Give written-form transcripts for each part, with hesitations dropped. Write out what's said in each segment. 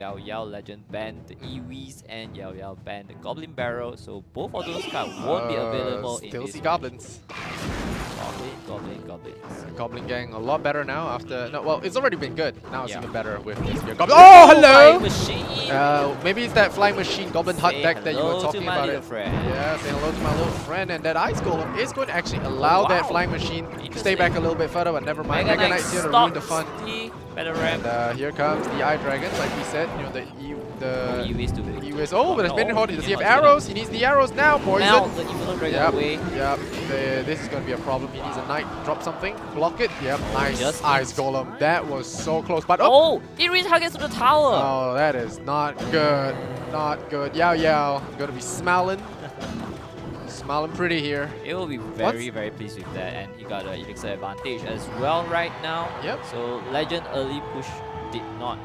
YaoYao Legend banned the Eewees and YaoYao banned the Goblin Barrel, so both of those cards won't be available in Still this see match. goblins. Goblins. Goblin Gang a lot better now after. No, well, it's already been good. Now it's Yeah. even better with this year. Goblin. Oh, hello! Flying machine! Maybe it's that Flying Machine Goblin Hut Say deck that you were hello talking to my about. little friend. Yeah, say hello to my little friend. And that Ice Golem is going to actually allow that wow. Flying Machine to stay back a little bit further, but never mind. Mega Knight's here to ruin the fun. And here comes the Eye Dragon, like we said. You know, the Eewees to the Eewees. Oh, but it's Minion Horde. Does he have Minion Horde. arrows? He needs the arrows now. Poison. Melt the Evil Dragon away. Yep. This is going to be a problem. He needs a Knight. Drop something. Block it. Yep. Nice. Just Ice Golem. That was so close. But oh! It retargets to the tower! Oh, that is not good. Not good. YaoYao. Gonna be smiling. Smiling pretty here. It will be very pleased with that, and he got an Elixir advantage as well right now. Yep. So Legend early push did not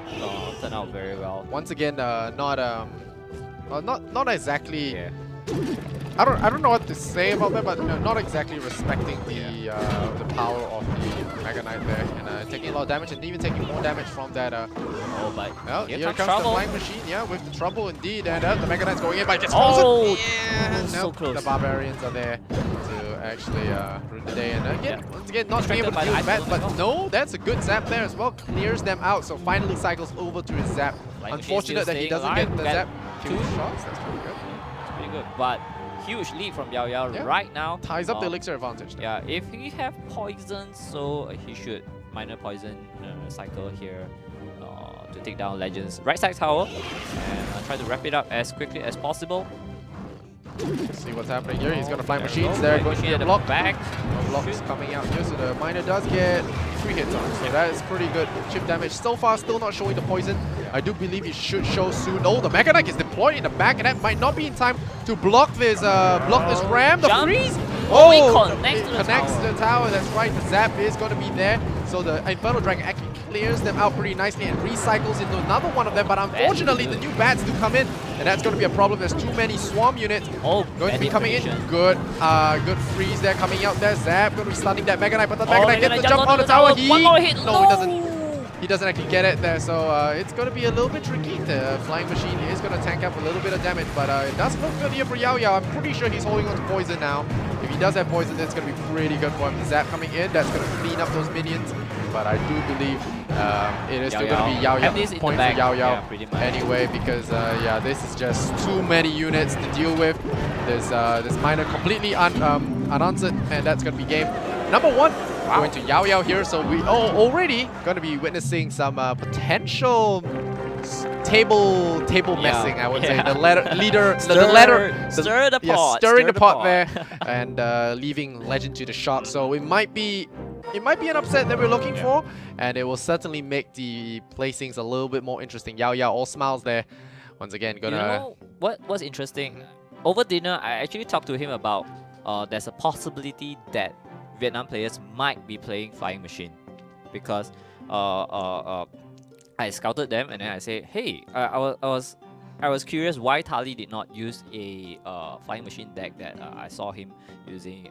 turn out very well. Once again, not exactly. Yeah. I don't know what to say about that, but not exactly respecting the power of the Mega Knight there, and taking a lot of damage, and even taking more damage from that. Oh, but well, here comes trouble. the Flying Machine, yeah, with the trouble indeed, and the Mega Knight's going in, but it gets oh, yeah, so close. The Barbarians are there to actually ruin the day, and again, once again, not being able to Distracted deal by with the that, ice but no, that's a good zap there as well, clears them out, so finally cycles over to his zap. Flying Unfortunate that he doesn't get the zap. Two shots, that's pretty good. It's pretty good, but huge lead from YaoYao right now. Ties up the Elixir advantage. Yeah, if he have poison, so he should minor poison cycle here to take down Legends right side tower and try to wrap it up as quickly as possible. Let's see what's happening here. He's gonna Flying There Machines we go. there, Flying going to machine get at the blocked. back. No blocks coming out here, so the Miner does get 3 hits on, so that is pretty good chip damage. So far, still not showing the poison. I do believe it should show soon. Oh, the Mega Knight is deployed in the back, and that might not be in time to block this ram. The Jump. freeze. Oh, It it connects to the tower. That's right. The zap is going to be there. So the Infernal Dragon actually clears them out pretty nicely and recycles into another one of them. But unfortunately, the new bats do come in, and that's going to be a problem. There's too many swarm units going to be coming in. Good, good freeze there coming out there. Zap going to be stunning that Mega Knight, but the Mega Knight gets the jump on the tower. One more hit. No, he doesn't. He doesn't actually get it there, so it's going to be a little bit tricky. The Flying Machine is going to tank up a little bit of damage, but it does look good here for YaoYao. I'm pretty sure he's holding on to poison now. If he does have poison, that's going to be pretty good for him. The zap coming in, that's going to clean up those minions, but I do believe it is still going to be YaoYao. Point for YaoYao anyway, because yeah, this is just too many units to deal with. There's this Miner completely unanswered, and that's going to be game number 1. Going to YaoYao here, so we already going to be witnessing some potential table messing, I would say. The stirring the pot there, and leaving Legend to the shot. So it might be an upset that we're looking for, and it will certainly make the placings a little bit more interesting. YaoYao all smiles there. Once again, gonna. You know what's interesting? Over dinner, I actually talked to him about there's a possibility that Vietnam players might be playing Flying Machine, because I scouted them and then I say, hey, I was curious why Tali did not use a Flying Machine deck that I saw him using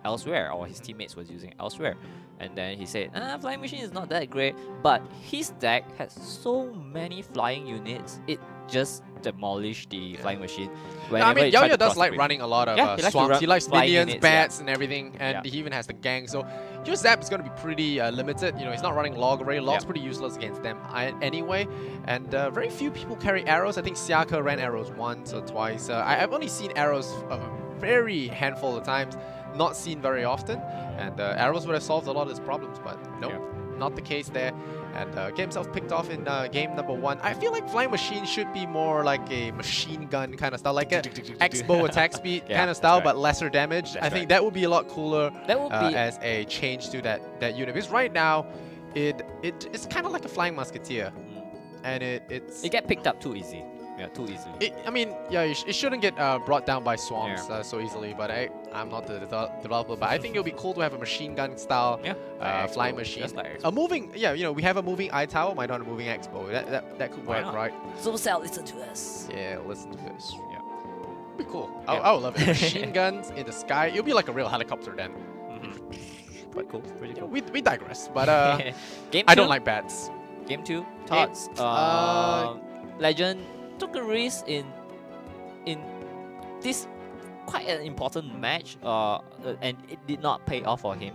elsewhere, or his teammates was using elsewhere. And then he said, Flying Machine is not that great, but his deck has so many flying units, it just demolished the Flying Machine. No, I mean, YaoYao does like running a lot of swamps. He likes minions, units, bats, and everything, and he even has the gang. So your zap is going to be pretty limited. You know, he's not running log array. Log's pretty useless against them anyway. And very few people carry arrows. I think Siaka ran arrows once or twice. I've only seen arrows a very handful of times, not seen very often. And arrows would have solved a lot of his problems, but nope, not the case there. And get himself picked off in game number 1. I feel like Flying Machine should be more like a machine gun kind of style, like a X-Bow attack speed kind of style, but lesser damage. I think that would be a lot cooler as a change to that unit. Because right now, it's kind of like a Flying Musketeer, and it get picked up too easy. Yeah, too easily. I mean, yeah, it shouldn't get brought down by swarms so easily, but I'm not the developer, but I think it would be cool to have a machine gun style Flying Machine. A moving, we have a moving eye tower, why not a moving expo? That could work, right? So Cell, listen to us. Yeah, listen to us. Yeah. It'd be cool. I would love it. Machine guns in the sky. It'll be like a real helicopter then. Pretty cool, pretty cool. We digress, but Game I don't like bats. Game 2, thoughts? Legend took a risk in this quite an important match, and it did not pay off for him.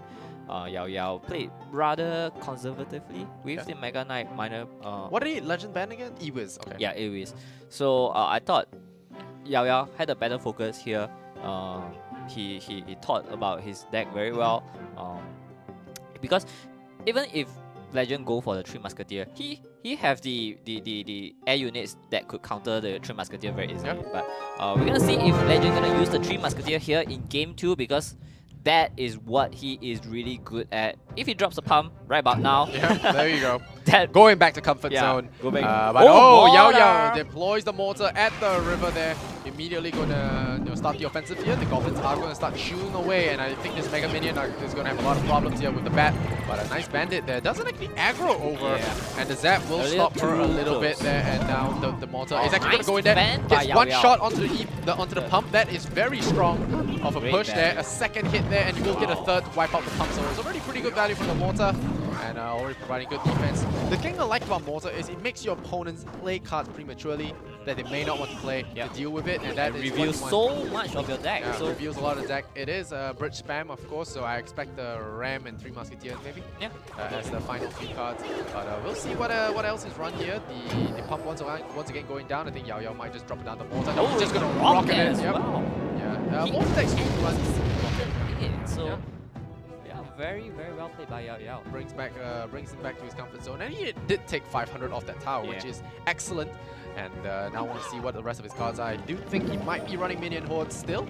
YaoYao played rather conservatively with the Mega Knight minor. What did Legend ban again? Ewiz. Okay. Yeah, it is. So I thought YaoYao had a better focus here. He thought about his deck very well. Because even if Legend go for the Three Musketeer, he have the air units that could counter the Three Musketeer very easily. Yep. But we're gonna see if Legend gonna use the Three Musketeer here in game 2, because that is what he is really good at. If he drops a pump right about now, Yeah, there you go. that Going back to comfort Yeah, zone. go back. But Oh, YaoYao mortar! deploys the mortar at the river there. Immediately gonna start the offensive here. The goblins are gonna start chewing away, and I think this Mega Minion is gonna have a lot of problems here with the bat. But a nice bandit there. Doesn't actually aggro over, Yeah. and the zap will A stop little her a too little bit close. there. And now the mortar Oh, is actually nice gonna go in there. ban by Gets one YaoYao. shot onto the pump. That is very strong of a Great push there. value. A second hit there, and you will get a third to wipe out the pump. So it's already pretty good value from the mortar, and already providing good defense. The thing I like about mortar is it makes your opponents play cards prematurely that they may not want to play Yep. to deal with it, and that is what reveals you want. so much of your deck. Yeah, So reveals a lot of deck. It is bridge spam, of course, so I expect the Ram and Three Musketeers maybe yeah. as the final few cards. But we'll see what else is run here. The pump once again going down. I think YaoYao might just drop it down the mortar. No, he's just gonna rocket it. as Yep. well. Yeah. He Mortar decks do run. So Yeah. yeah, very well played by YaoYao. Brings him back to his comfort zone, and he did take 500 off that tower, which Yeah. is excellent. And now I want to see what the rest of his cards are. I do think he might be running Minion Horde still.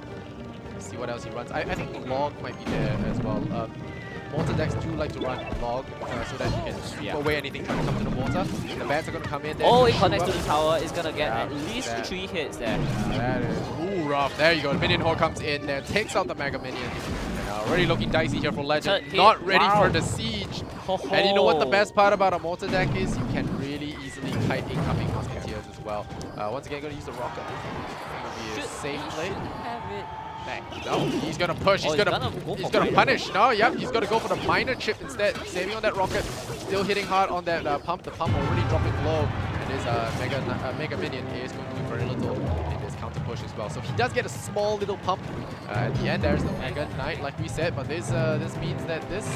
Let's see what else he runs. I think Log might be there as well. Mortar decks do like to run Log so that you can sweep away anything trying to come to the mortar. The bats are going to come in there. Oh, it shoot connects up. to the tower. It's gonna get Yeah, at least that- 3 hits there. That is rough. There you go. The Minion Horde comes in there, takes out the Mega Minion. And already looking dicey here for Legend. Third hit. Not ready Wow. for the siege. And you know what the best part about a mortar deck is? You can really easily kite incoming musketeers as well. Once again, going to use the rocket. I think it'll be a safe play. Have it back. No, he's gonna push. Oh, He's he's gonna gonna go he's for gonna minor. punish. No, yep, he's gonna go for the minor chip instead. Saving on that rocket. Still hitting hard on that pump. The pump already dropping low, and his mega minion is going to do very little in this counter push as well. So he does get a small little pump at the end. There's the Mega Knight, like we said, but this means that this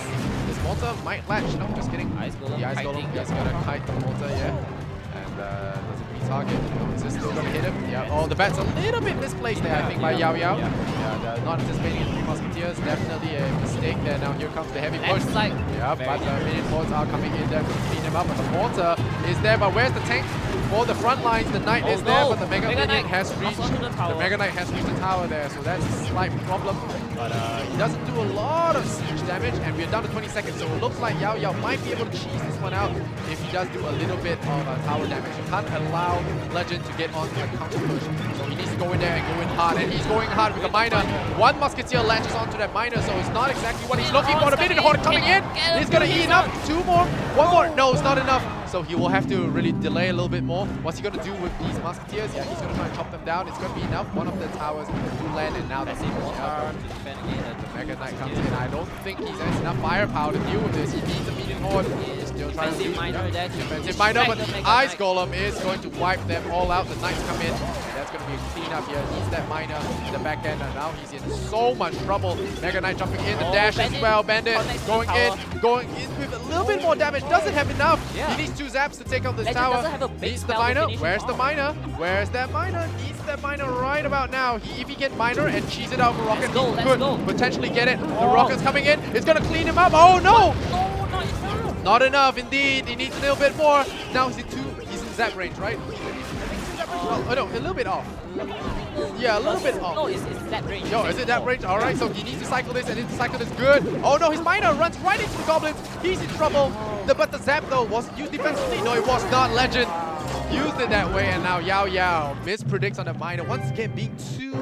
mortar might latch. No, just kidding. Ice Golem The Ice kiting Golem the is gonna mortar. kite the mortar, yeah. And does it retarget? Is this still gonna hit him? Yeah. Oh, the bat's a little bit misplaced there, I think, by YaoYao. Yeah, not anticipating Three Musketeers. Definitely a mistake there. Now here comes the heavy push. Left side. Yeah, but the minion hordes are coming in there to clean him up. But the mortar is there. But where's the tank for the front lines? The Knight is there, but the Mega Minion Knight has reached. onto the tower. The Mega Knight has reached the tower there, so that's a slight problem. But he doesn't do a lot of siege damage, and we're down to 20 seconds. So it looks like YaoYao might be able to cheese this one out if he does do a little bit of tower damage. You can't allow Legend to get on a counter push, so he needs to go in there and go in hard. And he's going hard with the miner. One Musketeer latches onto that miner, so it's not exactly what he's looking for. The Minion Horde coming in. He's gonna eat up. 2 more. 1 more. No, it's not enough. So he will have to really delay a little bit more. What's he gonna do with these Musketeers? Yeah, he's gonna try and chop them down. It's gonna be enough. One of the towers to land, and now that's it. To defend again. The Mega Knight comes in. I don't think he has enough firepower to deal with this. He needs a Minion Horde. He's still trying to Defensive do miner there to defensive miner, but distract the the Mega Ice Knight. Golem is going to wipe them all out. The Knights come in, and that's going to be a cleanup here. Needs that miner in the back end, and now he's in so much trouble. Mega Knight jumping in, the Oh, dash as Bandit well. Bandit connects to going the in, tower. going in with a little bit more damage. Doesn't have enough. Yeah. He needs 2 zaps to take out this Legend tower. doesn't have a big Needs the spell to miner. finish him Where's the off. miner? Where's that miner? Needs that miner right about now. If he can miner and cheese it out for Rocket, go, he let's could go. potentially get it. The Oh. Rocket's coming in. It's going to clean him up. Oh no! No, not enough. Not enough, indeed. He needs a little bit more. Now he's in zap range, right? I think he's in zap range. Well, oh no, a little bit off. Yeah, a little bit off. No, it's that range. Yo, is it that range? Alright, so he needs to cycle this, and needs to cycle this good. Oh no, his miner runs right into the goblins. He's in trouble. But the zap though was used defensively. No, it was not. Legend used it that way, and now YaoYao mispredicts on the miner. Once again, being too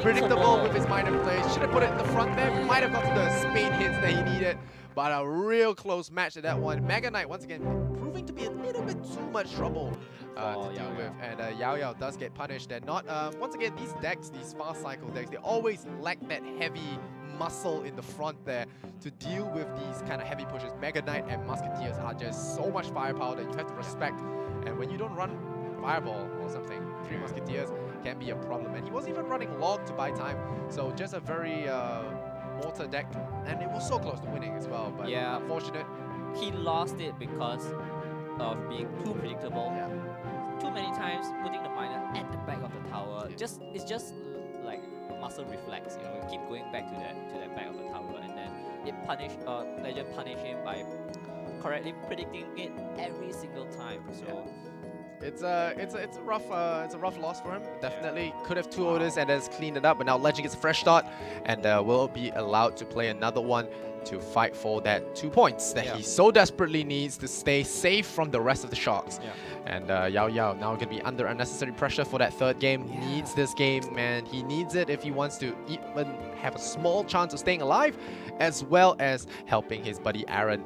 predictable with his miner plays. Should have put it in the front there. Might have gotten the spade hits that he needed. But a real close match at that one. Mega Knight once again proving to be a little bit too much trouble to deal with, and YaoYao does get punished. And not once again, these decks, these fast cycle decks, they always lack that heavy muscle in the front there to deal with these kind of heavy pushes. Mega Knight and Musketeers are just so much firepower that you have to respect. And when you don't run Fireball or something. Three Musketeers can be a problem. And he wasn't even running log to buy time. So just a very mortar deck. And it was so close to winning as well. But Yeah. unfortunate. He lost it because of being too predictable. Yeah. Too many times putting the miner at the back of the tower. Yeah. It's just like a muscle reflex. You know, you keep going back to that back of the tower, and then Legend punish him by correctly predicting it every single time. So It's a rough loss for him. Definitely could have 2 orders and has cleaned it up, but now Legend gets a fresh start and will be allowed to play another one to fight for that 2 points that he so desperately needs to stay safe from the rest of the Sharks. And YaoYao now going to be under unnecessary pressure for that 3rd game. Needs this game, man. He needs it if he wants to even have a small chance of staying alive, as well as helping his buddy Aaron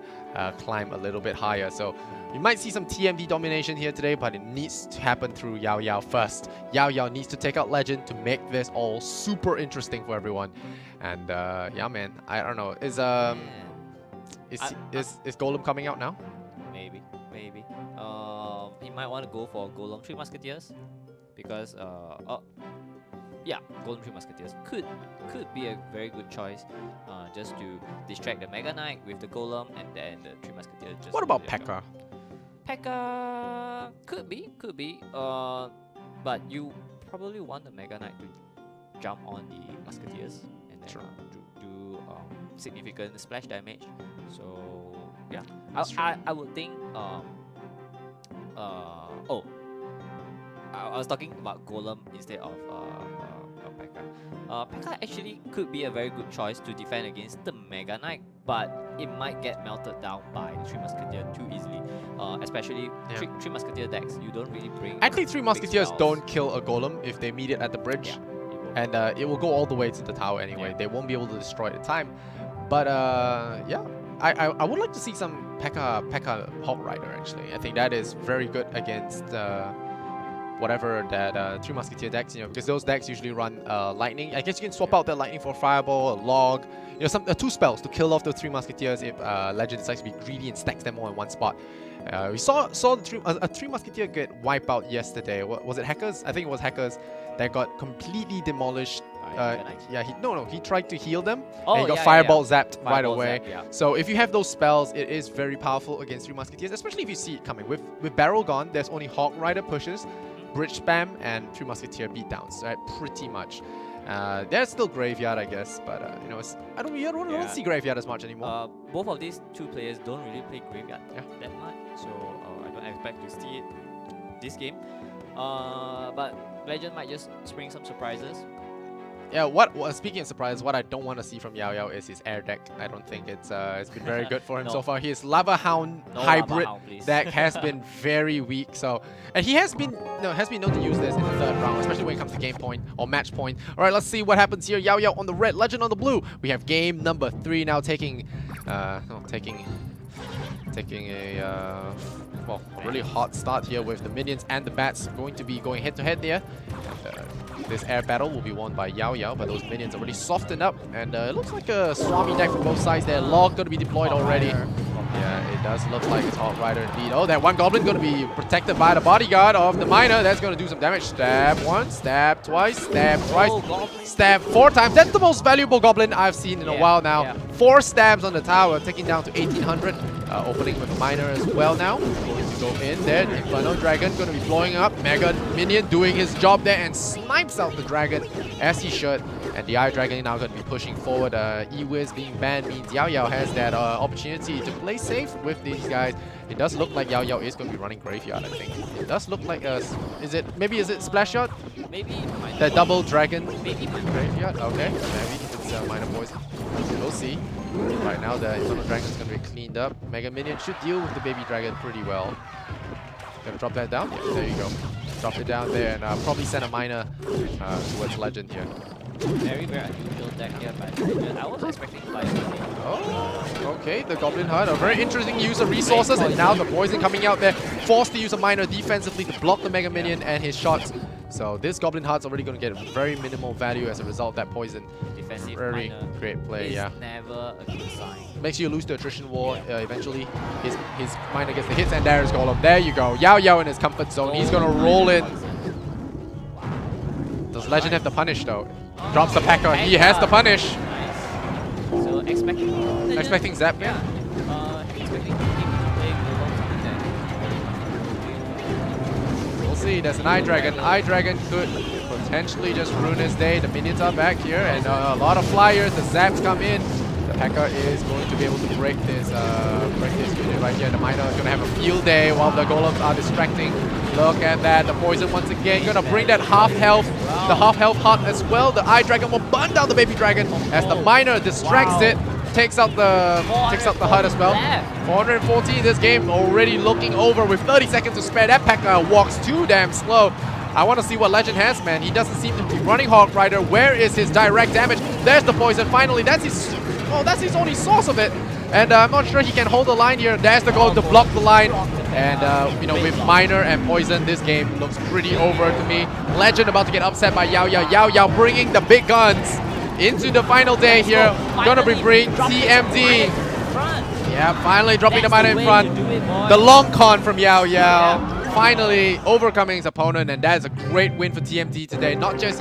climb a little bit higher. So you might see some TMD domination here today, but it needs to happen through YaoYao first. YaoYao needs to take out Legend to make this all super interesting for everyone. And yeah, man, I don't know. Is Golem coming out now? maybe. He might want to go for Golem 3 Musketeers because yeah, Golem 3 Musketeers could be a very good choice, just to distract the Mega Knight with the Golem, and then the 3 Musketeers. Just What do about their job. P.E.K.K.A.? P.E.K.K.A. could be. But you probably want the Mega Knight to jump on the Musketeers and then do significant splash damage. So yeah, I would think I was talking about Golem instead of P.E.K.K.A. P.E.K.K.A. actually could be a very good choice to defend against the Mega Knight, but it might get melted down by the 3 Musketeer too easily. Especially 3 Musketeer decks, you don't really bring. Actually, 3 big Musketeers spells. don't kill a Golem if they meet it at the bridge. And it will go all the way to the tower anyway. They won't be able to destroy it in time. But yeah, I would like to see some P.E.K.K.A. Hawk Rider actually. I think that is very good against whatever that 3 Musketeer decks, you know, because those decks usually run lightning. I guess you can swap out that lightning for fireball, a log, you know, some 2 spells to kill off the 3 Musketeers if Legend decides to be greedy and stacks them all in one spot. We saw a 3 Musketeer get wiped out yesterday. Was it Hackers? I think it was Hackers that got completely demolished. He tried to heal them and he got fireball zapped right away. So if you have those spells, it is very powerful against 3 Musketeers, especially if you see it coming. With Barrel gone, there's only Hawk Rider pushes, Bridge spam, and 3 Musketeer beatdowns, right? Pretty much. There's still Graveyard, I guess, but you know, I don't see Graveyard as much anymore. Both of these 2 players don't really play Graveyard that much, so I don't expect to see it this game. But Legend might just spring some surprises. Yeah, speaking of surprise, what I don't want to see from YaoYao is his air deck. I don't think it's been very good for him so far. His Lava Hound hybrid deck has been very weak. So, and he has been known to use this in the 3rd round, especially when it comes to game point or match point. All right, let's see what happens here. YaoYao on the red, Legend on the blue. We have game number 3 now taking a really hot start here with the minions and the bats going to be going head to head there. This air battle will be won by YaoYao, but those minions are really softened up, and it looks like a Swami deck from both sides there. Log going to be deployed already. Yeah, it does look like it's Hawk Rider indeed. Oh, that one Goblin going to be protected by the bodyguard of the Miner. That's going to do some damage. Stab once, stab twice, stab twice, stab 4 times. That's the most valuable Goblin I've seen in a while now. 4 stabs on the tower, taking down to 1800. Opening with a Miner as well now. Going to go in there. Inferno Dragon going to be blowing up. Mega Minion doing his job there and snipes out the Dragon as he should. And the Eye Dragon now going to be pushing forward. E-Wiz being banned means YaoYao has that opportunity to play safe with these guys. It does look like YaoYao is going to be running Graveyard, I think. It does look like is it Splash Shot? Maybe the double Dragon. Maybe Graveyard. Okay, maybe it's Minor Poison. We'll see. Right now the Inferno Dragon is going to be cleaned up. Mega Minion should deal with the Baby Dragon pretty well. Gonna drop that down? Yeah, there you go. Drop it down there and probably send a Miner towards Legend here. Very unusual deck here, but I was expecting Fire. Oh, okay, the Goblin Herd, a very interesting use of resources, and now the Poison coming out there, forced to use a Miner defensively to block the Mega Minion and his shots. So this Goblin Heart's already going to get very minimal value as a result of that poison. Defensive Very minor great play, is yeah. never a good sign. Makes you lose the attrition war eventually. His minor gets the hits, and there's Golem. There you go. YaoYao in his comfort zone. He's going to roll in. Does Legend have the punish though? Drops the P.E.K.K.A. He has the punish. Nice. So Expecting Zap, yeah. Expecting him to play global something. We'll see. There's an Eye Dragon. Eye Dragon could potentially just ruin his day. The minions are back here, and a lot of flyers. The Zaps come in. The P.E.K.K.A. is going to be able to break this unit right here. The Miner is going to have a field day while the Golems are distracting. Look at that. The poison once again. Going to bring that half health. The half health heart as well. The Eye Dragon will burn down the baby dragon as the Miner distracts it. Takes out the HUD as well. 440 this game already looking over with 30 seconds to spare. That P.E.K.K.A. walks too damn slow. I want to see what Legend has, man. He doesn't seem to be running Hawk Rider. Where is his direct damage? There's the poison. Finally, that's his only source of it. And I'm not sure he can hold the line here. There's the goal to block the line. And you know, with Miner and Poison, this game looks pretty over to me. Legend about to get upset by YaoYao. YaoYao bringing the big guns into the final day here. Gonna be bringing TMD. Yeah, finally dropping the Miner in front. The long con from YaoYao. Finally overcoming his opponent, and that is a great win for TMD today. Not just